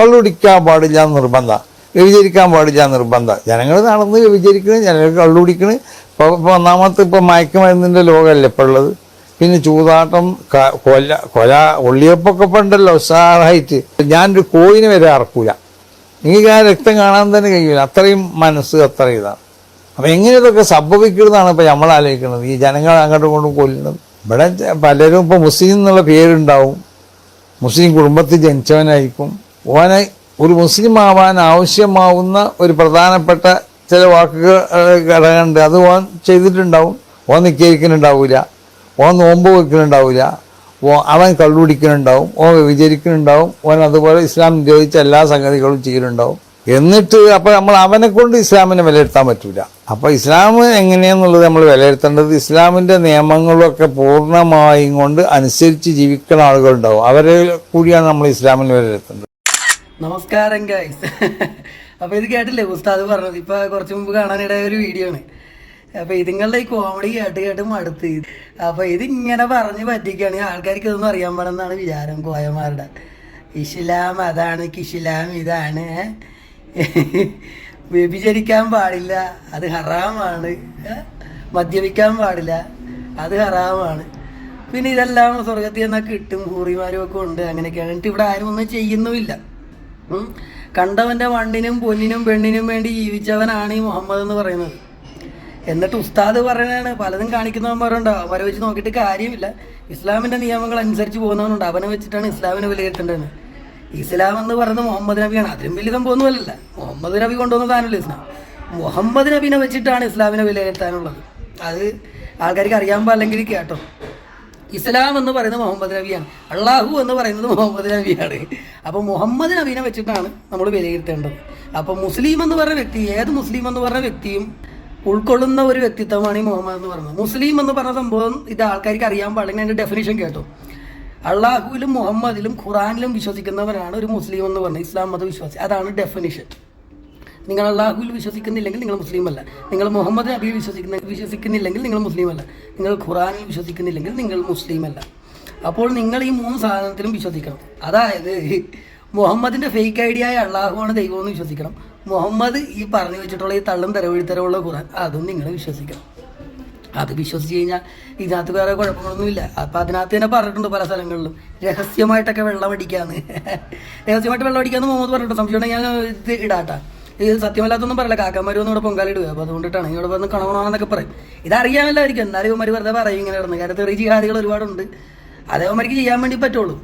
കള്ളുടിക്കാൻ പാടില്ല നിർബന്ധം, വ്യഭിചരിക്കാൻ പാടില്ല നിർബന്ധം. ജനങ്ങൾ നടന്ന് വ്യഭിചരിക്കണ്, ജനങ്ങൾ കള്ളുടിക്കണ്. ഇപ്പോൾ ഒന്നാമത്തെ ഇപ്പോൾ മയക്കുമരുന്നിൻ്റെ ലോകമല്ലേ ഇപ്പോൾ ഉള്ളത്. പിന്നെ ചൂതാട്ടം, കൊല ഒള്ളിയപ്പൊക്കെ ഉണ്ടല്ലോ ഉത്സാഹമായിട്ട്. ഞാനൊരു കോയിനെ വരെ അറക്കൂല, എനിക്ക് ആ രക്തം കാണാൻ തന്നെ കഴിയില്ല, അത്രയും മനസ്സ് അത്രയും ഇതാണ്. അപ്പം എങ്ങനെ ഇതൊക്കെ സംഭവിക്കുന്നതാണ് ഇപ്പം നമ്മൾ ആലോചിക്കുന്നത്, ഈ ജനങ്ങൾ അങ്ങോട്ടും ഇങ്ങോട്ടും കൊല്ലുന്നത്. ഇവിടെ പലരും ഇപ്പോൾ മുസ്ലിം എന്നുള്ള പേരുണ്ടാവും, മുസ്ലിം കുടുംബത്തിൽ ജനിച്ചവനായിരിക്കും, ഓനെ ഒരു മുസ്ലിം ആവാൻ ആവശ്യമാവുന്ന ഒരു പ്രധാനപ്പെട്ട ചില വാക്കുകൾ ഘടകമുണ്ട്, അത് ഓൻ ചെയ്തിട്ടുണ്ടാവും. ഓൻ നിസ്കരിക്കുന്നുണ്ടാവില്ല, ഓൻ നോമ്പ് വയ്ക്കുന്നുണ്ടാവില്ല, അവൻ കള്ളുടിക്കുന്നുണ്ടാവും, ഓൻ വ്യഭിചരിക്കുന്നുണ്ടാവും, ഓൻ അതുപോലെ ഇസ്ലാം നിരോധിച്ച എല്ലാ സംഗതികളും ചെയ്യുന്നുണ്ടാവും. എന്നിട്ട് അപ്പോൾ നമ്മൾ അവനെ കൊണ്ട് ഇസ്ലാമിനെ വിലയിരുത്താൻ പറ്റൂല. അപ്പോൾ ഇസ്ലാം എങ്ങനെയാണെന്നുള്ളത് നമ്മൾ വിലയിരുത്തേണ്ടത് ഇസ്ലാമിൻ്റെ നിയമങ്ങളൊക്കെ പൂർണ്ണമായും കൊണ്ട് അനുസരിച്ച് ജീവിക്കുന്ന ആളുകളുണ്ടാവും, അവരെ കൂടിയാണ് നമ്മൾ ഇസ്ലാമിനെ വിലയിരുത്തേണ്ടത്. നമസ്കാരം ഗൈസ്. അപ്പോൾ ഇത് കേട്ടില്ലേ ഉസ്താദ് പറഞ്ഞത്, ഇപ്പോൾ കുറച്ച് മുമ്പ് കാണാനിടയ ഒരു വീഡിയോ ആണ്. അപ്പോൾ ഇതിങ്ങളുടെ ഈ കോമഡി കേട്ട് മടുത്ത്. അപ്പോൾ ഇതിങ്ങനെ പറഞ്ഞ് പറ്റിക്കുകയാണെങ്കിൽ ആൾക്കാർക്ക് ഇതൊന്നും അറിയാൻ പാടെന്നാണ് വിചാരം കോയമാരുടെ. ഇസ്ലാം അതാണ്, കിസ്ലാം ഇതാണ്, വ്യഭിചരിക്കാൻ പാടില്ല അത് ഹറാമാണ്, മദ്യപിക്കാൻ പാടില്ല അത് ഹറാമാണ്, പിന്നെ ഇതെല്ലാം സ്വർഗത്തിൽ നിന്നാൽ കിട്ടും, ഹൂറിമാരും ഒക്കെ ഉണ്ട്, അങ്ങനെയൊക്കെയാണ്. എന്നിട്ട് ഇവിടെ ആരും ഒന്നും ചെയ്യുന്നുമില്ല. കണ്ടവൻ്റെ മണ്ണിനും പൊന്നിനും പെണ്ണിനും വേണ്ടി ജീവിച്ചവനാണ് ഈ മുഹമ്മദ് എന്ന് പറയുന്നത്. എന്നിട്ട് ഉസ്താദ് പറയുന്നതാണ്, പലതും കാണിക്കുന്നവന്മാരുണ്ട്, അവരെ വെച്ച് നോക്കിയിട്ട് കാര്യമില്ല, ഇസ്ലാമിൻ്റെ നിയമങ്ങൾ അനുസരിച്ച് പോകുന്നവനുണ്ട്, അവനെ വെച്ചിട്ടാണ് ഇസ്ലാമിനെ വിലയിരുത്തേണ്ടതെന്ന്. ഇസ്ലാം എന്ന് പറയുന്നത് മുഹമ്മദ് നബിയാണ്, അതിലും വലിയ സംഭവമൊന്നുമല്ല. മുഹമ്മദ് നബി കൊണ്ടുവന്ന സാധനമല്ല ഇസ്ലാം, മുഹമ്മദ് നബിനെ വെച്ചിട്ടാണ് ഇസ്ലാമിനെ വിലയിരുത്താനുള്ളത്. അത് ആൾക്കാർക്ക് അറിയാൻ പാടില്ലെങ്കിൽ കേട്ടോ. ഇസ്ലാം എന്ന് പറയുന്നത് മുഹമ്മദ് നബിയാണ്, അള്ളാഹു എന്ന് പറയുന്നത് മുഹമ്മദ് നബിയാണ്. അപ്പോൾ മുഹമ്മദ് നബീനെ വെച്ചിട്ടാണ് നമ്മൾ വിലയിരുത്തേണ്ടത്. അപ്പോൾ മുസ്ലിം എന്ന് പറയുന്ന വ്യക്തി, ഏത് മുസ്ലിം എന്ന് പറയുന്ന വ്യക്തിയും ഉൾക്കൊള്ളുന്ന ഒരു വ്യക്തിത്വമാണ് ഈ മുഹമ്മദ് എന്ന് പറയുന്നത്. മുസ്ലിം എന്ന് പറഞ്ഞ സംഭവം ഇത് ആൾക്കാർക്ക് അറിയാൻ പാടില്ലെങ്കിൽ അതിൻ്റെ ഡെഫിനേഷൻ കേട്ടോ. അള്ളാഹുവിലും മുഹമ്മദിലും ഖുറാനിലും വിശ്വസിക്കുന്നവരാണ് ഒരു മുസ്ലിം എന്ന് പറഞ്ഞത്, ഇസ്ലാം മത വിശ്വാസി. അതാണ് ഡെഫിനിഷൻ. നിങ്ങൾ അള്ളാഹുവിൽ വിശ്വസിക്കുന്നില്ലെങ്കിൽ നിങ്ങൾ മുസ്ലിം അല്ല, നിങ്ങൾ മുഹമ്മദ് നബിയിൽ വിശ്വസിക്കുന്നില്ലെങ്കിൽ നിങ്ങൾ മുസ്ലിം അല്ല, നിങ്ങൾ ഖുറാനിൽ വിശ്വസിക്കുന്നില്ലെങ്കിൽ നിങ്ങൾ മുസ്ലിം അല്ല. അപ്പോൾ നിങ്ങൾ ഈ 3 സാധനത്തിലും വിശ്വസിക്കണം. അതായത് മുഹമ്മദിൻ്റെ ഫേക്ക് ഐഡിയ ആയ അള്ളാഹുവാണ് ദൈവമെന്ന് വിശ്വസിക്കണം, മുഹമ്മദ് ഈ പറഞ്ഞു വെച്ചിട്ടുള്ള ഈ തള്ളും തരവഴിത്തരവുള്ള ഖുറാൻ അതും നിങ്ങൾ വിശ്വസിക്കണം. അത് വിശ്വസിച്ച് കഴിഞ്ഞാൽ ഇതിനകത്ത് വേറെ കുഴപ്പങ്ങളൊന്നുമില്ല. അപ്പം അതിനകത്ത് തന്നെ പറഞ്ഞിട്ടുണ്ട് പല സ്ഥലങ്ങളിലും രഹസ്യമായിട്ടൊക്കെ വെള്ളം അടിക്കാന്ന്. രഹസ്യമായിട്ട് വെള്ളം അടിക്കാന്ന് മുഹമ്മദ് പറഞ്ഞിട്ടുണ്ട്. സംശയം ഞാൻ ഇത് ഇടാട്ടാ, ഇത് സത്യമല്ലാത്തൊന്നും പറയില്ല, കാക്കന്മാരൊന്നും ഇവിടെ പൊങ്കാലിടുക. അപ്പോൾ അതുകൊണ്ടിട്ടാണ് ഇവിടെ വന്ന് കണവണമെന്നൊക്കെ പറയും. ഇതറിയാമല്ലായിരിക്കും, എന്നാലും ഇവന്മാർ വെറുതെ പറയും ഇങ്ങനെ കിടന്ന്. കാരണം തെറി ജിഹാദികൾ ഒരുപാടുണ്ട്, അതേമാർക്ക് ചെയ്യാൻ വേണ്ടി പറ്റുള്ളൂ.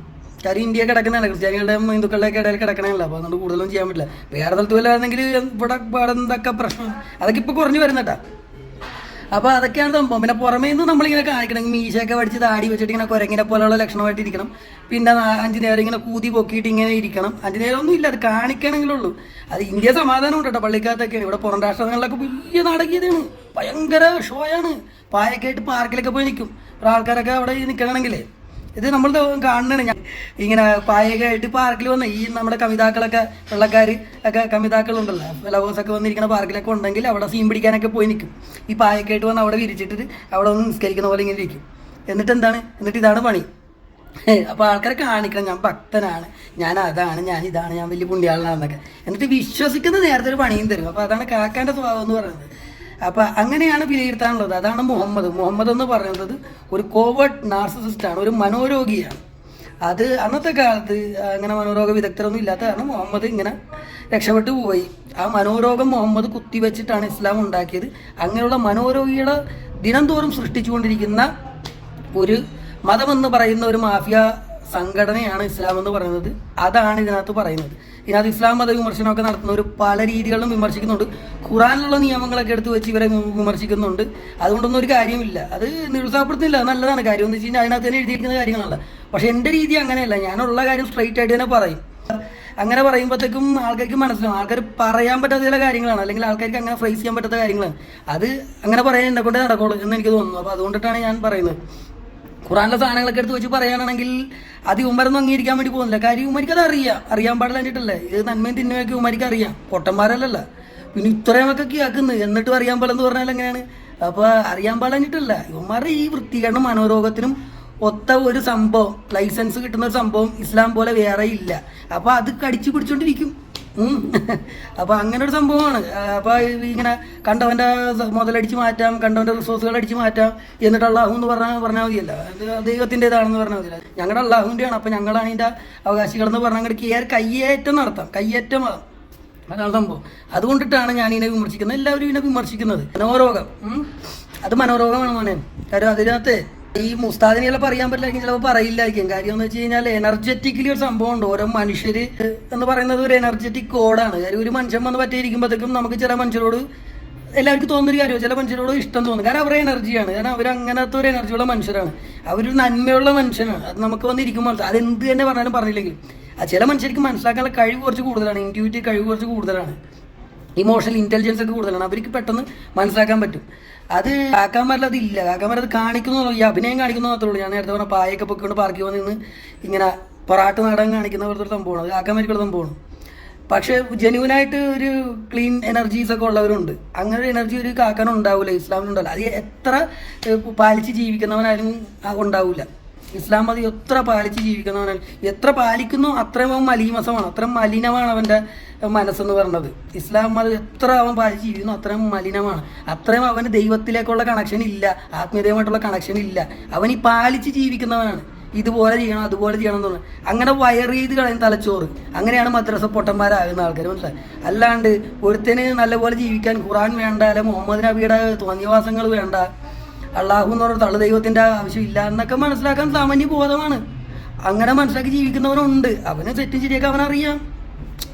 കാര്യം ഇന്ത്യ കിടക്കുന്നതാണ്, ക്രിസ്ത്യാനികളുടെയും ഹിന്ദുക്കളുടെയൊക്കെ ഇടയിൽ കിടക്കണമല്ലോ. അപ്പോൾ അതുകൊണ്ട് കൂടുതലൊന്നും ചെയ്യാൻ പറ്റില്ല. വേറെ സ്ഥലത്ത് വല്ലായിരുന്നെങ്കിൽ ഇവിടെ എന്തൊക്കെ പ്രശ്നം അതൊക്കെ ഇപ്പോൾ കുറഞ്ഞു വരുന്നട്ടാ. അപ്പോൾ അതൊക്കെയാണ് സംഭവം. പിന്നെ പുറമേ നിന്ന് നമ്മളിങ്ങനെ കാണിക്കണം, മീശയൊക്കെ പഠിച്ച് താടി വെച്ചിട്ട് ഇങ്ങനെ കുരങ്ങിനെ പോലെയുള്ള ലക്ഷണമായിട്ട് ഇരിക്കണം. പിന്നെ 5 നേരം ഇങ്ങനെ കൂതി പൊക്കിയിട്ട് ഇങ്ങനെ ഇരിക്കണം. 5 നേരം ഒന്നും ഇല്ല, അത് കാണിക്കണമെങ്കിലുള്ളൂ. അത് ഇന്ത്യ സമാധാനം ഉണ്ട് കേട്ടോ, പള്ളിക്കകത്തൊക്കെയാണ്. ഇവിടെ പുറം രാഷ്ട്രങ്ങളിലൊക്കെ വലിയ നാടകീയതയാണ്, ഭയങ്കര ഷോയാണ്. പായൊക്കെ ആയിട്ട് പാർക്കിലൊക്കെ പോയി നിൽക്കും ആൾക്കാരൊക്കെ അവിടെ നിൽക്കണമെങ്കിലേ. ഇത് നമ്മൾ കാണണതാണ്. ഞാൻ ഇങ്ങനെ പായൊക്കെ ആയിട്ട് പാർക്കിൽ വന്ന് ഈ നമ്മുടെ കമിതാക്കളൊക്കെ വെള്ളക്കാർ ഒക്കെ കമിതാക്കളുണ്ടല്ലോ, ലവേഴ്സൊക്കെ വന്നിരിക്കുന്ന പാർക്കിലൊക്കെ ഉണ്ടെങ്കിൽ അവിടെ സീൻ പിടിക്കാനൊക്കെ പോയി നിൽക്കും. ഈ പായൊക്കെ ആയിട്ട് വന്ന് അവിടെ വിരിച്ചിട്ട് അവിടെ ഒന്ന് നിസ്കരിക്കുന്ന പോലെ ഇങ്ങനെ ഇരിക്കും. എന്നിട്ട് ഇതാണ് പണി. അപ്പോൾ ആൾക്കാരെ കാണിക്കണം, ഞാൻ ഭക്തനാണ്, ഞാൻ അതാണ്, ഞാൻ ഇതാണ്, ഞാൻ വലിയ പുണ്യാളനാണെന്നൊക്കെ. എന്നിട്ട് വിശ്വസിക്കുന്ന നേരത്തെ ഒരു പണിയും തരും. അപ്പോൾ അതാണ് കാക്കാൻ്റെ സ്വഭാവം എന്ന് പറയുന്നത്. അപ്പോൾ അങ്ങനെയാണ് വിലയിരുത്താനുള്ളത്. അതാണ് മുഹമ്മദ് എന്ന് പറയുന്നത് ഒരു കോവേർട്ട് നാർസിസിസ്റ്റാണ്, ഒരു മനോരോഗിയാണ്. അത് അന്നത്തെ കാലത്ത് അങ്ങനെ മനോരോഗ വിദഗ്ധരൊന്നും ഇല്ലാത്ത കാരണം മുഹമ്മദ് ഇങ്ങനെ രക്ഷപ്പെട്ടു പോയി. ആ മനോരോഗം മുഹമ്മദ് കുത്തിവെച്ചിട്ടാണ് ഇസ്ലാം ഉണ്ടാക്കിയത്. അങ്ങനെയുള്ള മനോരോഗികളെ ദിനംതോറും സൃഷ്ടിച്ചുകൊണ്ടിരിക്കുന്ന ഒരു മതമെന്ന് പറയുന്ന ഒരു മാഫിയ സംഘടനയാണ് ഇസ്ലാം എന്ന് പറയുന്നത്. അതാണ് ഇതിനകത്ത് പറയുന്നത്. ഇതിനകത്ത് ഇസ്ലാം മത വിമർശനമൊക്കെ നടത്തുന്നവർ പല രീതികളിലും വിമർശിക്കുന്നുണ്ട്. ഖുറാനിലുള്ള നിയമങ്ങളൊക്കെ എടുത്ത് വെച്ച് ഇവരെ വിമർശിക്കുന്നുണ്ട്. അതുകൊണ്ടൊന്നും ഒരു കാര്യമില്ല, അത് നിരുത്സാഹപ്പെടുത്തുന്നില്ല, നല്ലതാണ്. കാര്യം എന്ന് വെച്ച് കഴിഞ്ഞാൽ അതിനകത്ത് തന്നെ എഴുതിയിരിക്കുന്ന കാര്യങ്ങളല്ല. പക്ഷെ എൻ്റെ രീതി അങ്ങനെയല്ല, ഞാനുള്ള കാര്യം സ്ട്രൈറ്റ് ആയിട്ട് തന്നെ പറയും. അങ്ങനെ പറയുമ്പോഴത്തേക്കും ആൾക്കാർക്ക് മനസ്സിലാവും. ആൾക്കാർ പറയാൻ പറ്റാത്ത ചില കാര്യങ്ങളാണ്, അല്ലെങ്കിൽ ആൾക്കാർക്ക് അങ്ങനെ ഫേസ് ചെയ്യാൻ പറ്റാത്ത കാര്യങ്ങളാണ്. അത് അങ്ങനെ പറയാൻ എന്നെ കൊണ്ട് നടക്കുള്ളൂ എന്ന് എനിക്ക് തോന്നുന്നു. അപ്പോൾ അതുകൊണ്ടിട്ടാണ് ഞാൻ പറയുന്നത്. ഖുറാനിലെ സാധനങ്ങളൊക്കെ എടുത്ത് വെച്ച് പറയുകയാണെങ്കിൽ അത് ഉമ്മരൊന്നും അംഗീകരിക്കാൻ വേണ്ടി പോകുന്നില്ല. കാര്യം ഉമ്മരിക്ക് അത് അറിയാൻ പാടില്ല എന്നിട്ടല്ലേ. ഇത് നന്മയും തിന്മയൊക്കെ ഉമ്മരിക്ക് അറിയാം, പൊട്ടന്മാരല്ലല്ല. പിന്നെ ഇത്രയുമൊക്കെ ആക്കുന്നത് എന്നിട്ടും അറിയാൻ പാടില്ലെന്ന് പറഞ്ഞാൽ എങ്ങനെയാണ്? അപ്പോൾ അറിയാൻ പാടില്ല. ഇവന്മാരുടെ ഈ വൃത്തികേടും മനോരോഗത്തിനും ഒത്ത ഒരു സംഭവം, ലൈസൻസ് കിട്ടുന്ന ഒരു സംഭവം ഇസ്ലാം പോലെ വേറെ ഇല്ല. അപ്പോൾ അത് കടിച്ചു പിടിച്ചോണ്ടിരിക്കും. അപ്പോൾ അങ്ങനെ ഒരു സംഭവമാണ്. അപ്പോൾ ഇങ്ങനെ കണ്ടവൻ്റെ മുതലടിച്ച് മാറ്റാം, കണ്ടവൻ്റെ റിസോഴ്സുകൾ അടിച്ച് മാറ്റാം, എന്നിട്ട് അള്ളാഹു എന്ന് പറഞ്ഞാൽ മതിയല്ല, അത് ദൈവത്തിൻ്റെതാണെന്ന് പറഞ്ഞാൽ മതിയല്ല. ഞങ്ങളുടെ അള്ളാഹുവിൻ്റെയാണ്, അപ്പോൾ ഞങ്ങളാണ് ഇതിൻ്റെ അവകാശികളെന്ന് പറഞ്ഞാൽ അങ്ങോട്ട് കയ്യേറ്റം നടത്താം, കയ്യേറ്റം. അതാണ് സംഭവം. അതുകൊണ്ടിട്ടാണ് ഞാൻ ഇതിനെ വിമർശിക്കുന്നത്. എല്ലാവരും ഇതിനെ വിമർശിക്കുന്നത്. മനോരോഗം, അത് മനോരോഗമാണ് മോനെ. കാര്യം അതിനകത്ത് ഈ മുസ്താദിനെല്ലാം പറയാൻ പറ്റില്ലെങ്കിൽ ചിലപ്പോൾ പറയില്ലായിരിക്കും. കാര്യം എന്ന് വെച്ച് കഴിഞ്ഞാൽ എനർജറ്റിക്കലി ഒരു സംഭവം ഉണ്ട്. ഓരോ മനുഷ്യർ എന്ന് പറയുന്നത് ഒരു എനർജറ്റിക് കോഡാണ്. കാര്യം ഒരു മനുഷ്യൻ വന്ന് പറ്റിയിരിക്കുമ്പോഴത്തേക്കും നമുക്ക് ചില മനുഷ്യരോട് എല്ലാവർക്കും തോന്നുന്നൊരു കാര്യമോ ചില മനുഷ്യരോട് ഇഷ്ടം തോന്നും. കാരണം അവരുടെ എനർജിയാണ്. കാരണം അവർ അങ്ങനത്തെ ഒരു എനർജിയുള്ള മനുഷ്യരാണ്. അവരൊരു നന്മയുള്ള മനുഷ്യനാണ്. അത് നമുക്ക് വന്നിരിക്കുമ്പോൾ അതെന്ത് തന്നെ പറഞ്ഞാലും പറഞ്ഞില്ലെങ്കിലും ചില മനുഷ്യർക്ക് മനസ്സിലാക്കാനുള്ള കഴിവ് കുറച്ച് കൂടുതലാണ്. ഇൻറ്റ്യൂറ്റീവ് കഴിവ് കുറച്ച് കൂടുതലാണ്. ഇമോഷണൽ ഇൻ്റലിജൻസ് ഒക്കെ കൂടുതലാണ്. അവർക്ക് പെട്ടെന്ന് മനസ്സിലാക്കാൻ പറ്റും. അത് കാക്കാൻ പറ്റില്ല, അതില്ല. കാക്കാൻ പറ്റാതെ കാണിക്കുന്നു, ഈ അഭിനയം കാണിക്കുന്നു മാത്രമേ ഉള്ളൂ. ഞാൻ നേരത്തെ പറഞ്ഞ പായൊക്കെ പൊക്കിക്കൊണ്ട് പാർക്കി വന്ന് നിന്ന് ഇങ്ങനെ പൊറാട്ട് നാടകം കാണിക്കുന്ന പോലത്തെ ഒരു സംഭവമാണ്. അത് കാക്കാൻ പറ്റിയുള്ള സംഭവമാണ്. പക്ഷേ ജെന്യൂനായിട്ട് ഒരു ക്ലീൻ എനർജീസ് ഒക്കെ ഉള്ളവരുണ്ട്. അങ്ങനെ ഒരു എനർജി ഒരു കാക്കാൻ ഉണ്ടാവില്ല, ഇസ്ലാമിനുണ്ടാവില്ല. അത് എത്ര പാലിച്ച് ജീവിക്കുന്നവനായാലും ഉണ്ടാവില്ല. ഇസ്ലാം മതി എത്ര പാലിച്ച് ജീവിക്കുന്നവനാണ്, എത്ര പാലിക്കുന്നോ അത്രയും അവൻ മലീമസമാണ്, അത്രയും മലിനമാണ് അവൻ്റെ മനസ്സെന്ന് പറയുന്നത്. ഇസ്ലാം മതം എത്ര അവൻ പാലിച്ച് ജീവിക്കുന്നു അത്രയും മലിനമാണ്, അത്രയും അവന് ദൈവത്തിലേക്കുള്ള കണക്ഷൻ ഇല്ല, ആത്മീയതയുമായിട്ടുള്ള കണക്ഷൻ ഇല്ല. അവൻ ഈ പാലിച്ച് ജീവിക്കുന്നവനാണ്. ഇതുപോലെ ചെയ്യണം അതുപോലെ ചെയ്യണം എന്ന് പറഞ്ഞു അങ്ങനെ വയർ ചെയ്ത് കളയും തലച്ചോറ്. അങ്ങനെയാണ് മദ്രസ പൊട്ടന്മാരാകുന്ന ആൾക്കാർ, മനസ്സിലായി. അല്ലാണ്ട് ഒരുത്തന് നല്ലപോലെ ജീവിക്കാൻ ഖുറാൻ വേണ്ട, അല്ലെ മുഹമ്മദ് നബിയുടെ തോന്നിയവാസങ്ങൾ വേണ്ട, അള്ളാഹു എന്ന് പറഞ്ഞ തള്ളു ദൈവത്തിൻ്റെ ആവശ്യമില്ല എന്നൊക്കെ മനസ്സിലാക്കാൻ സാമാന്യ ബോധമാണ്. അങ്ങനെ മനസ്സിലാക്കി ജീവിക്കുന്നവരുണ്ട്. അവന് തെറ്റും ശരിയൊക്കെ അവനറിയാം,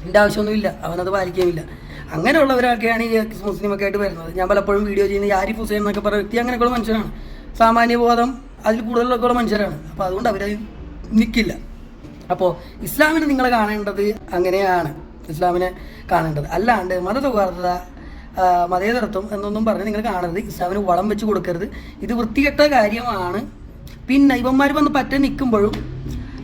എൻ്റെ ആവശ്യമൊന്നുമില്ല, അവനത് പാലിക്കുകയില്ല. അങ്ങനെയുള്ളവരൊക്കെയാണ് ഈ മുസ്ലിമൊക്കെ ആയിട്ട് വരുന്നത്. ഞാൻ പലപ്പോഴും വീഡിയോ ചെയ്യുന്ന ഈ ആരിഫ് ഹുസൈൻ എന്നൊക്കെ പറയുന്ന വ്യക്തി അങ്ങനെയൊക്കെയുള്ള മനുഷ്യനാണ്. സാമാന്യ ബോധം അതിൽ കൂടുതലൊക്കെയുള്ള മനുഷ്യരാണ്. അപ്പോൾ അതുകൊണ്ട് അവരത് നിൽക്കില്ല. അപ്പോൾ ഇസ്ലാമിനെ നിങ്ങൾ കാണേണ്ടത് അങ്ങനെയാണ്, ഇസ്ലാമിനെ കാണേണ്ടത്. അല്ലാണ്ട് മതസൗഹാർദ്ദത, മതേതരത്വം എന്നൊന്നും പറഞ്ഞ് നിങ്ങൾ കാണരുത്. ഇസ്ലാമിന് വളം വെച്ച് കൊടുക്കരുത്. ഇത് വൃത്തികെട്ട കാര്യമാണ്. പിന്നെ ഇവന്മാർ വന്ന് പറ്റ നിൽക്കുമ്പോഴും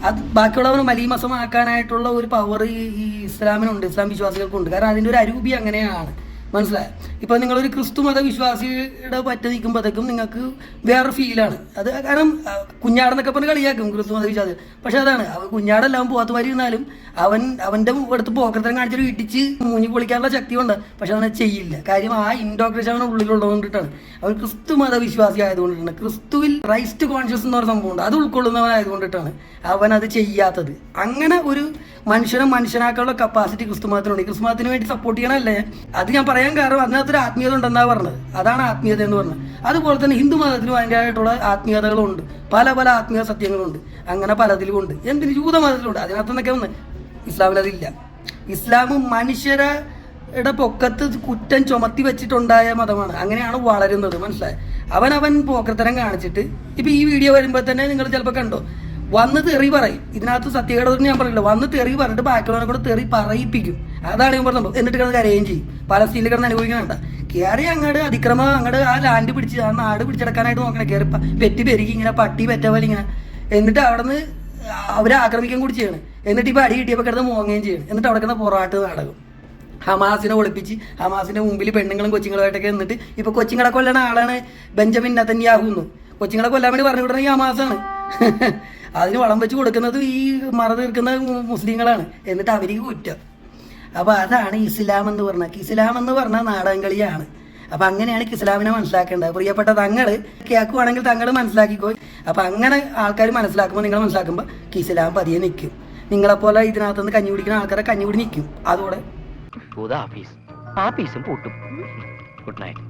അത് ബാക്കിയുള്ളവന് മലീമസമാക്കാനായിട്ടുള്ള ഒരു പവർ ഈ ഇസ്ലാമിനുണ്ട്, ഇസ്ലാം വിശ്വാസികൾക്കുണ്ട്. കാരണം അതിൻ്റെ ഒരു അരൂപി അങ്ങനെയാണ്, മനസ്സിലായോ? ഇപ്പോൾ നിങ്ങളൊരു ക്രിസ്തു മത വിശ്വാസിയുടെ പറ്റ നിൽക്കുമ്പോഴത്തേക്കും നിങ്ങൾക്ക് വേറൊരു ഫീലാണ്. അത് കാരണം കുഞ്ഞാടെന്നൊക്കെ പറഞ്ഞ് കളിയാക്കും ക്രിസ്തു മത വിശ്വാസി. പക്ഷെ അതാണ്, അവൻ കുഞ്ഞാടെല്ലാം പോകാത്ത മാതിരി ഇരുന്നാലും അവൻ്റെ അടുത്ത് പോക്കത്തരം കാണിച്ചൊരു ഇടിച്ച് മൂഞ്ഞി പൊളിക്കാനുള്ള ശക്തി ഉണ്ട്. പക്ഷെ അവനെ ചെയ്യില്ല. കാര്യം ആ ഇൻഡോക്ട്രേഷൻ അവൻ്റെ ഉള്ളിലുള്ളതുകൊണ്ടിട്ടാണ്. അവൻ ക്രിസ്തു മത വിശ്വാസി ആയതുകൊണ്ടിട്ടാണ്. ക്രിസ്തുവിൽ റൈസ്റ്റ് കോൺഷ്യസ് എന്ന് പറഞ്ഞ സംഭവമുണ്ട്, അത് ഉൾക്കൊള്ളുന്നവനായതുകൊണ്ടിട്ടാണ് അവനത് ചെയ്യാത്തത്. അങ്ങനെ ഒരു മനുഷ്യനെ മനുഷ്യനാക്കാനുള്ള കപ്പാസിറ്റി ക്രിസ്തു മതത്തിനുണ്ട്. ക്രിസ്തു മതത്തിന് വേണ്ടി സപ്പോർട്ട് ചെയ്യണമല്ലേ? അത് ഞാൻ പറയാൻ കാരണം അതിനകത്തൊരു ആത്മീയത ഉണ്ടെന്നാണ് പറഞ്ഞത്. അതാണ് ആത്മീയത എന്ന് പറഞ്ഞത്. അതുപോലെ തന്നെ ഹിന്ദു മതത്തിനും അതിൻ്റെതായിട്ടുള്ള ആത്മീയതകളുണ്ട്, പല പല ആത്മീയ സത്യങ്ങളുണ്ട്. അങ്ങനെ പലതിലുമുണ്ട്. എന്തിന് ജൂത മതത്തിലുണ്ട്, അതിനകത്തുനിന്നൊക്കെ വന്ന് ഇസ്ലാമിലതില്ല. ഇസ്ലാം മനുഷ്യരുടെ പൊക്കത്ത് കുറ്റം ചുമത്തി വെച്ചിട്ടുണ്ടായ മതമാണ്. അങ്ങനെയാണ് വളരുന്നത്, മനസ്സിലായി. അവൻ പോക്കത്തരം കാണിച്ചിട്ട് ഇപ്പം ഈ വീഡിയോ വരുമ്പോൾ തന്നെ നിങ്ങൾ ചിലപ്പോൾ കണ്ടോ, വന്ന് തെറി പറയും. ഇതിനകത്ത് സത്യകേടൊന്നും ഞാൻ പറയില്ല. വന്ന് തെറി പറഞ്ഞിട്ട് ബാക്കിയുള്ളവരെ കൂടെ തെറി പറയിപ്പിക്കും. അതാണ് ഞാൻ പറഞ്ഞത്. എന്നിട്ട് കിടന്ന് കരയുകയും ചെയ്യും. പലസ്തീനിൽ കിടന്ന് അനുഭവിക്കണണ്ട. കയറി അങ്ങോട്ട് അതിക്രമം അങ്ങോട്ട് ആ ലാൻഡ് പിടിച്ച് ആ നാട് പിടിച്ചെടുക്കാനായിട്ട് നോക്കണേ. കയറി വെറ്റി പെരുകി ഇങ്ങനെ പട്ടി പെറ്റപോലെ ഇങ്ങനെ. എന്നിട്ട് അവിടെ നിന്ന് അവരെ ആക്രമിക്കാൻ കൂടി ചെയ്യണം. എന്നിട്ട് ഇപ്പോൾ അടി കിട്ടിയപ്പോൾ കിടന്ന് മോങ്ങുകയും ചെയ്യണം. എന്നിട്ട് അവിടെ കിടന്ന് പൊറാട്ട് നാടകം. ഹമാസിനെ ഒളിപ്പിച്ച് ഹമാസിൻ്റെ മുമ്പിൽ പെണ്ണുങ്ങളും കൊച്ചുങ്ങളുമായിട്ടൊക്കെ എന്നിട്ട് ഇപ്പോൾ കൊച്ചുങ്ങളെ കൊല്ലണ ആളാണ് ബെഞ്ചമിൻ നെതന്യാഹു എന്ന്. കൊച്ചുങ്ങളെ കൊല്ലാൻ വേണ്ടി പറഞ്ഞു വിടുന്ന ഈ ഹമാസാണ്. അതിന് വളം വെച്ച് കൊടുക്കുന്നത് ഈ മറ തീർക്കുന്ന മുസ്ലിങ്ങളാണ്. എന്നിട്ട് അവർക്ക് കുറ്റം. അപ്പോൾ അതാണ് ഇസ്ലാം എന്ന് പറഞ്ഞാൽ. ഇസ്ലാം എന്ന് പറഞ്ഞാൽ നാടകം കളിയാണ്. അപ്പം അങ്ങനെയാണ് ഇസ്ലാമിനെ മനസ്സിലാക്കേണ്ടത്. പ്രിയപ്പെട്ട തങ്ങൾ കേൾക്കുവാണെങ്കിൽ തങ്ങൾ മനസ്സിലാക്കിക്കോ. അപ്പം അങ്ങനെ ആൾക്കാർ മനസ്സിലാക്കുമ്പോൾ, നിങ്ങൾ മനസ്സിലാക്കുമ്പോൾ ഇസ്ലാം പതിയെ നിൽക്കും. നിങ്ങളെപ്പോലെ ഇതിനകത്തുനിന്ന് കഞ്ഞി കുടിക്കുന്ന ആൾക്കാരെ കഞ്ഞി കുടി നിൽക്കും. അതോടെ ആഫീസും പൂട്ടും. Good night.